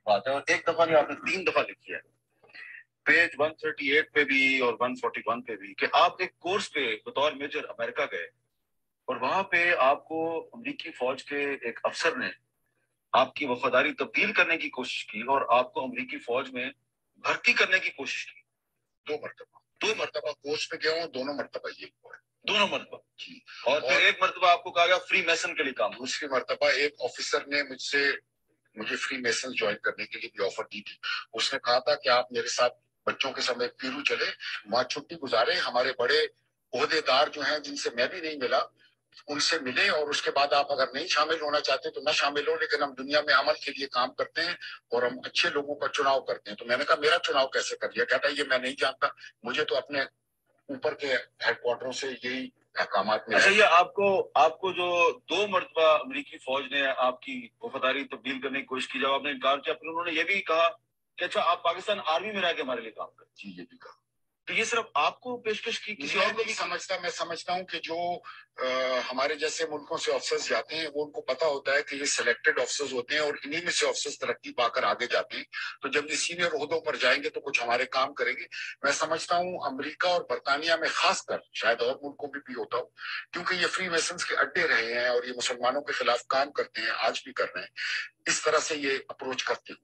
बात है, और एक दफा नहीं आपने 3 दफा लिखी है, पेज 138 पे भी और 141 पे भी, कि आप एक कोर्स पे बतौर मेजर अमेरिका गए और वहां पे आपको अमेरिकी फौज के एक अफसर ने आपकी वफादारी तब्दील करने की कोशिश की और आपको अमेरिकी फौज में भर्ती करने की कोशिश की। 2 मरतबा कोर्स पे गया हूँ, दोनों मरतबा ये हुआ है। दोनों मरतबा जी। और फिर एक मरतबा आपको कहा गया फ्री मैसन के लिए काम। दूसरी मरतबा एक ऑफिसर ने मुझे फ्री मैसन ज्वाइन करने के लिए भी ऑफर दी थी। उसने कहा था कि आप मेरे साथ बच्चों के समय पीरू चले, वहां छुट्टी गुजारे, हमारे बड़े ओहदेदार जो हैं जिनसे मैं भी नहीं मिला उनसे मिले, और उसके बाद आप अगर नहीं शामिल होना चाहते तो ना शामिल हो, लेकिन हम दुनिया में अमल के लिए काम करते हैं और हम अच्छे लोगों का चुनाव करते हैं। तो मैंने कहा मेरा चुनाव कैसे कर लिया? कहता ये मैं नहीं जानता, मुझे तो अपने ऊपर के हेडक्वार्टरों से यही अहकामात मिले। अच्छा, ये आपको आपको जो 2 मरतबा अमेरिकी फौज ने आपकी वफादारी तब्दील करने की कोशिश की, जब आपने इनकार किया, फिर उन्होंने ये भी कहा कि अच्छा आप पाकिस्तान आर्मी में रह के हमारे लिए काम करें। जी, ये भी कहा। तो ये सिर्फ आपको पेशकश की, किसी और को भी समझता? मैं समझता हूँ कि जो हमारे जैसे मुल्कों से ऑफिसर्स जाते हैं वो उनको पता होता है कि ये सिलेक्टेड ऑफिसर्स होते हैं और इन्हीं में से ऑफिसर्स तरक्की पाकर आगे जाते हैं, तो जब ये सीनियर ओहदों पर जाएंगे तो कुछ हमारे काम करेंगे। मैं समझता हूँ अमेरिका और बरतानिया में खासकर, शायद और मुल्कों में भी होता हो, क्योंकि ये फ्री मेसन्स के अड्डे रहे हैं और ये मुसलमानों के खिलाफ काम करते हैं, आज भी कर रहे हैं, इस तरह से ये अप्रोच करते हैं।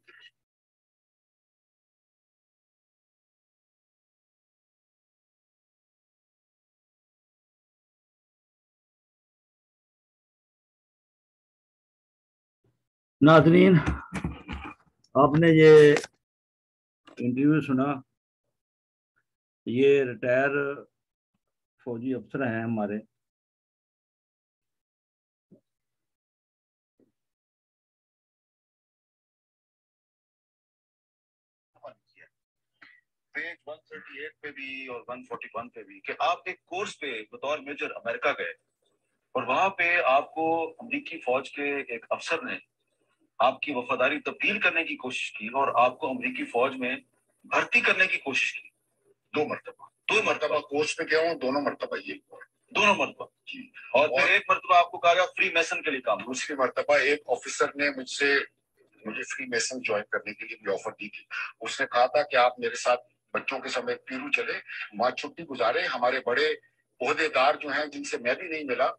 नाज़रीन, आपने ये इंटरव्यू सुना। ये रिटायर फौजी अफसर हैं हमारे। पेज 138 पे भी और 141 पे भी, कि आप एक कोर्स पे बतौर मेजर अमेरिका गए और वहां पे आपको अमेरिकी फौज के एक अफसर ने आपकी वफादारी तब्दील करने की कोशिश की और आपको अमेरिकी फौज में भर्ती करने की कोशिश की। 2 मरतबा कोर्स पे गया हूँ, दोनों मरतबा ये हुआ। दोनों मरतबा जी। और फिर एक मरतबा आपको कहा गया फ्री मैसन के लिए काम। दूसरी मरतबा एक ऑफिसर ने मुझे फ्री मैसन ज्वाइन करने के लिए भी ऑफर दी थी। उसने कहा था कि आप मेरे साथ बच्चों के समय पीरू चले, वहां छुट्टी गुजारे, हमारे बड़े ओहदेदार जो हैं जिनसे मैं भी नहीं मिला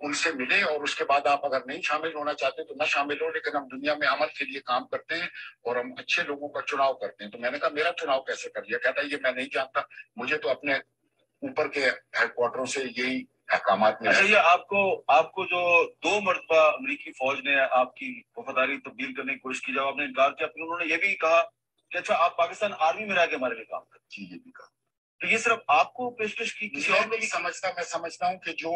उनसे मिले, और उसके बाद आप अगर नहीं शामिल होना चाहते तो ना शामिल हो, लेकिन हम दुनिया में अमल के लिए काम करते हैं और हम अच्छे लोगों का चुनाव करते हैं। तो मैंने कहा मेरा चुनाव कैसे कर लिया? कहता ये मैं नहीं जानता, मुझे तो अपने ऊपर के हेडक्वार्टरों से यही अहकामात मिले। अच्छा, ये आपको आपको जो 2 मरतबा अमेरिकी फौज ने आपकी वफादारी तब्दील करने की कोशिश की, जब आपने इनकार किया, फिर उन्होंने ये भी कहा कि अच्छा आप पाकिस्तान आर्मी में रह के हमारे लिए काम करें। जी, ये भी कहा। तो ये सिर्फ आपको पेशकश की, किसी और को भी समझता? मैं समझता हूँ कि जो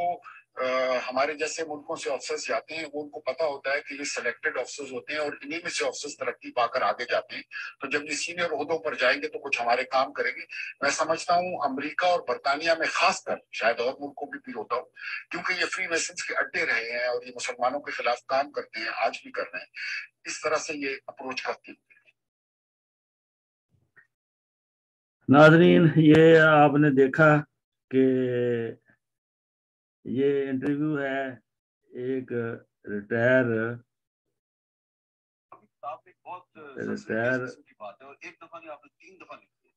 हमारे जैसे मुल्कों से ऑफिसर्स जाते हैं वो उनको पता होता है कि ये सिलेक्टेड ऑफिसर्स होते हैं और इन्हीं में से ऑफिसर्स तरक्की पाकर आगे जाते हैं, तो जब ये सीनियर ओहदों पर जाएंगे तो कुछ हमारे काम करेंगे। मैं समझता हूँ अमेरिका और बरतानिया में खासकर, शायद और मुल्कों में भी होता हो, क्योंकि ये फ्री मेसन्स के अड्डे रहे हैं और ये मुसलमानों के खिलाफ काम करते हैं, आज भी कर रहे हैं, इस तरह से ये अप्रोच करते हैं। नाज़रीन, ये आपने देखा कि ये इंटरव्यू है एक रिटायर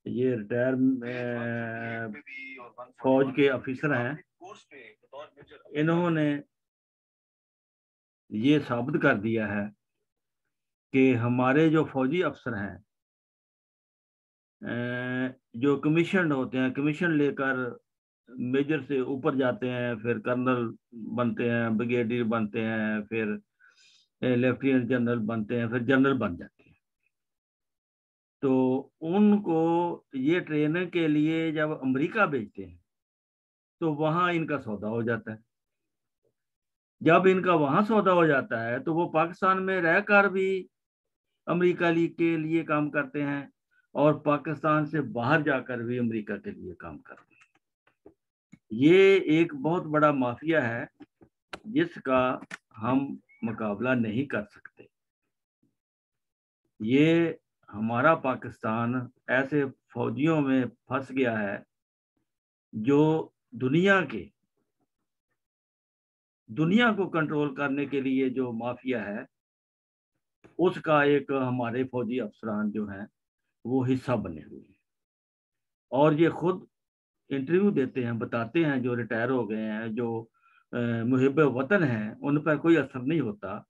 ये रिटायर फौज के ऑफिसर हैं। इन्होंने ये साबित कर दिया है कि हमारे जो फौजी अफसर हैं जो कमीशन होते हैं, कमीशन लेकर मेजर से ऊपर जाते हैं, फिर कर्नल बनते हैं, ब्रिगेडियर बनते हैं, फिर लेफ्टिनेंट जनरल बनते हैं, फिर जनरल बन जाते हैं। तो उनको ये ट्रेनिंग के लिए जब अमेरिका भेजते हैं तो वहां इनका सौदा हो जाता है। जब इनका वहां सौदा हो जाता है तो वो पाकिस्तान में रहकर भी अमेरिका के लिए काम करते हैं और पाकिस्तान से बाहर जाकर भी अमेरिका के लिए काम करते हैं। ये एक बहुत बड़ा माफिया है जिसका हम मुकाबला नहीं कर सकते। ये हमारा पाकिस्तान ऐसे फौजियों में फंस गया है जो दुनिया को कंट्रोल करने के लिए जो माफिया है उसका एक हमारे फौजी अफसरान जो हैं वो हिस्सा बने हुए हैं, और ये खुद इंटरव्यू देते हैं, बताते हैं जो रिटायर हो गए हैं, जो मुहिब वतन हैं, उन पर कोई असर नहीं होता,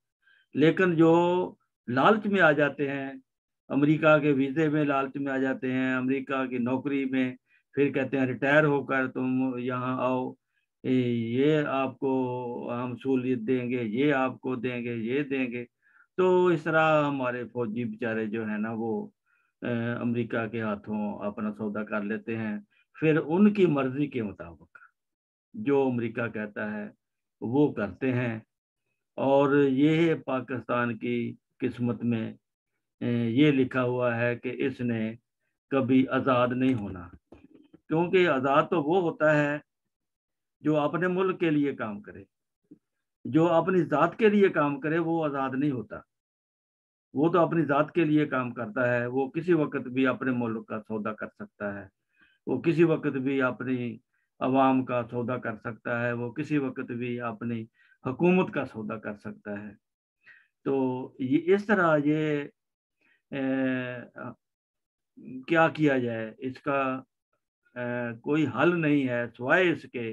लेकिन जो लालच में आ जाते हैं, अमेरिका के वीज़े में लालच में आ जाते हैं, अमेरिका की नौकरी में, फिर कहते हैं रिटायर होकर तुम यहाँ आओ, ये आपको हम सहूलियत देंगे, ये आपको देंगे, ये देंगे। तो इस तरह हमारे फौजी बेचारे जो है ना वो अमेरिका के हाथों अपना सौदा कर लेते हैं, फिर उनकी मर्जी के मुताबिक जो अमेरिका कहता है वो करते हैं। और ये पाकिस्तान की किस्मत में ये लिखा हुआ है कि इसने कभी आज़ाद नहीं होना, क्योंकि आज़ाद तो वो होता है जो अपने मुल्क के लिए काम करे, जो अपनी ज़ात के लिए काम करे वो आज़ाद नहीं होता। वो तो अपनी ज़ात के लिए काम करता है, वो किसी वक्त भी अपने मुल्क का सौदा कर सकता है, वो किसी वक्त भी अपनी अवाम का सौदा कर सकता है, वो किसी वक्त भी अपनी हुकूमत का सौदा कर सकता है। तो ये इस तरह ये क्या किया जाए, इसका कोई हल नहीं है सिवाय इसके,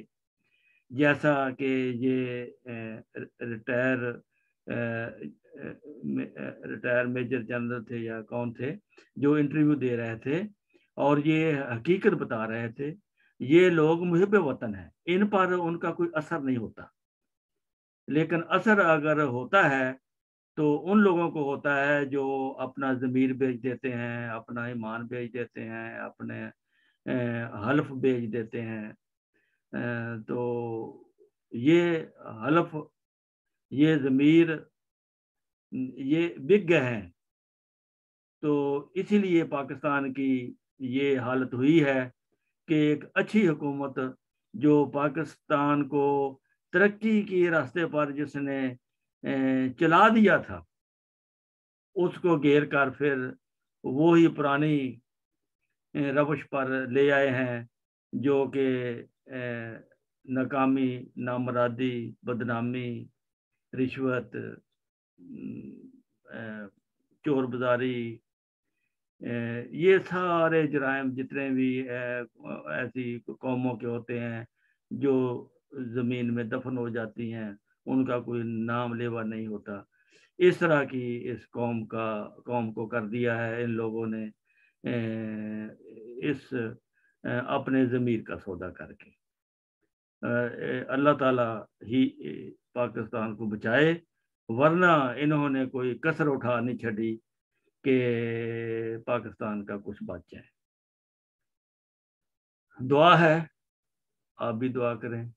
जैसा कि ये रिटायर मेजर जनरल थे या कौन थे जो इंटरव्यू दे रहे थे और ये हकीकत बता रहे थे, ये लोग मुहिब वतन हैं, इन पर उनका कोई असर नहीं होता, लेकिन असर अगर होता है तो उन लोगों को होता है जो अपना ज़मीर बेच देते हैं, अपना ईमान बेच देते हैं, अपने हल्फ बेच देते हैं। तो ये हल्फ, ये ज़मीर, ये बिक गए हैं। तो इसीलिए पाकिस्तान की ये हालत हुई है कि एक अच्छी हुकूमत जो पाकिस्तान को तरक्की के रास्ते पर जिसने चला दिया था, उसको घेर कर फिर वो ही पुरानी रवश पर ले आए हैं, जो कि नाकामी, नामरादी, बदनामी, रिश्वत, चोर बाजारी, ये सारे जराइम जितने भी ऐसी कौमों के होते हैं जो ज़मीन में दफन हो जाती हैं, उनका कोई नाम लेवा नहीं होता, इस तरह की इस कौम को कर दिया है इन लोगों ने इस अपने ज़मीर का सौदा करके। अल्लाह ताला ही पाकिस्तान को बचाए, वरना इन्होंने कोई कसर उठा नहीं छड़ी कि पाकिस्तान का कुछ बच जाए। दुआ है, आप भी दुआ करें।